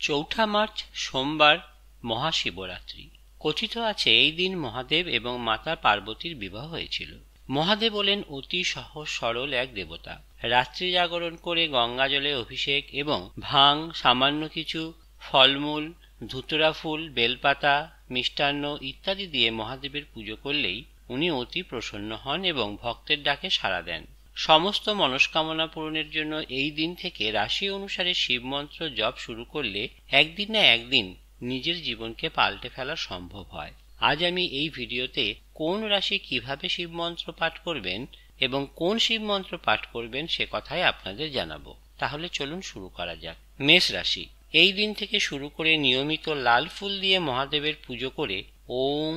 চৌঠা মার্চ সোমবার মহাশিবরাত্রি। কথিত আছে এই দিন মহাদেব এবং মাতা পার্বতীর বিবাহ হয়েছিল। মহাদেব হলেন অতি সহজ সরল এক দেবতা। রাত্রি জাগরণ করে গঙ্গা জলে অভিষেক এবং ভাং, সামান্য কিছু ফলমূল, ধুতরা ফুল, বেলপাতা, মিষ্টান্ন ইত্যাদি দিয়ে মহাদেবের পুজো করলেই উনি অতি প্রসন্ন হন এবং ভক্তের ডাকে সাড়া দেন। সমস্ত মনস্কামনা পূরণের জন্য এই দিন থেকে রাশি অনুসারে শিব মন্ত্র জপ শুরু করলে একদিন না একদিন নিজের জীবনকে পাল্টে ফেলা সম্ভব হয়। আজ আমি এই ভিডিওতে কোন রাশি কিভাবে শিব মন্ত্র পাঠ করবেন এবং কোন শিব মন্ত্র পাঠ করবেন সে কথাই আপনাদের জানাবো। তাহলে চলুন শুরু করা যাক। মেষ রাশি। এই দিন থেকে শুরু করে নিয়মিত লাল ফুল দিয়ে মহাদেবের পুজো করে ওং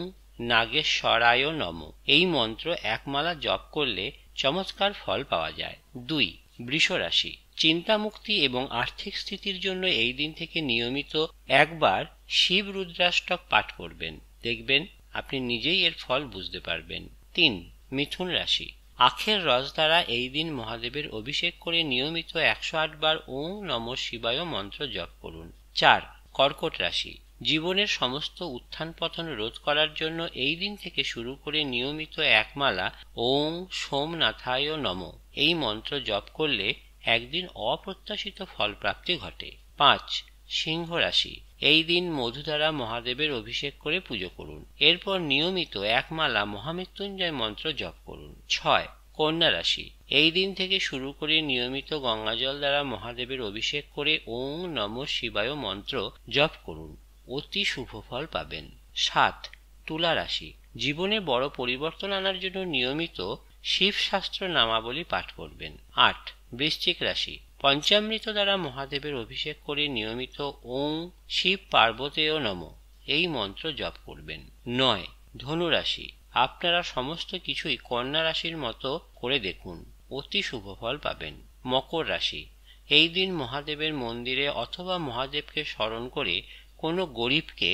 নাগেশ্বরায় নমঃ এই মন্ত্র একমালা জপ করলে চমৎকার ফল পাওয়া যায়। 2. বৃষ রাশি। চিন্তা মুক্তি এবং আর্থিক স্থিতির জন্য এই দিন থেকে নিয়মিত একবার শিব রুদ্রাষ্টক পাঠ করবেন, দেখবেন আপনি নিজেই এর ফল বুঝতে পারবেন। 3. মিথুন রাশি। আখের রস দ্বারা এই দিন মহাদেবের অভিষেক করে নিয়মিত 108 বার ওং নমঃ শিবায় মন্ত্র জপ করুন। 4. কর্কট রাশি। জীবনের সমস্ত উত্থান পতন রোধ করার জন্য এই দিন থেকে শুরু করে নিয়মিত একমালা ওং সোমনাথায় নমঃ এই মন্ত্র জপ করলে একদিন অপ্রত্যাশিত ফল প্রাপ্তি ঘটে। 5. সিংহ রাশি। এই দিন মধু দ্বারা মহাদেবের অভিষেক করে পুজো করুন। এরপর নিয়মিত একমালা মহামৃত্যুঞ্জয় মন্ত্র জপ করুন। 6. কন্যা রাশি। এই দিন থেকে শুরু করে নিয়মিত গঙ্গাজল দ্বারা মহাদেবের অভিষেক করে ওং নমঃ শিবায় মন্ত্র জপ করুন, অতি শুভ ফল পাবেন। 7. তুলা রাশি। জীবনে বড় পরিবর্তন আনার জন্য নিয়মিত শিব শাস্ত্র নামাবলী পাঠ করবেন। 8. বৃশ্চিক রাশি। পঞ্চামৃত দ্বারা মহাদেবের অভিষেক করে নিয়মিত ওং শিব পার্বতেয় নমঃ এই মন্ত্র জপ করবেন। 9. ধনু রাশি। আপনারা সমস্ত কিছুই কন্যা রাশির মতো করে দেখুন, অতি শুভ ফল পাবেন। মকর রাশি। এই দিন মহাদেবের মন্দিরে অথবা মহাদেবকে স্মরণ করে কোনো গরিবকে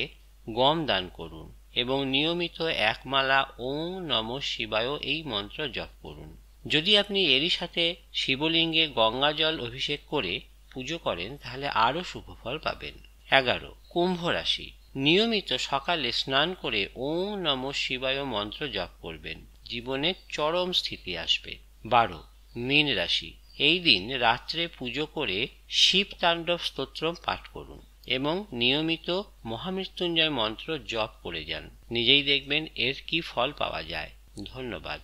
গম দান করুন এবং নিয়মিত একমালা ওং নমঃ শিবায় এই মন্ত্র জপ করুন। যদি আপনি এরই সাথে শিবলিঙ্গে গঙ্গা জল অভিষেক করে পুজো করেন তাহলে আরো শুভ ফল পাবেন। 11. কুম্ভ রাশি। নিয়মিত সকালে স্নান করে ওং নমঃ শিবায় মন্ত্র জপ করবেন, জীবনে চরম স্থিতি আসবে। 12. মীন রাশি। এই দিন রাত্রে পুজো করে শিব তাণ্ডব স্তোত্র পাঠ করুন এবং নিয়মিত মহামৃত্যুঞ্জয় মন্ত্র জপ করে যান, নিজেই দেখবেন এর কি ফল পাওয়া যায়। ধন্যবাদ।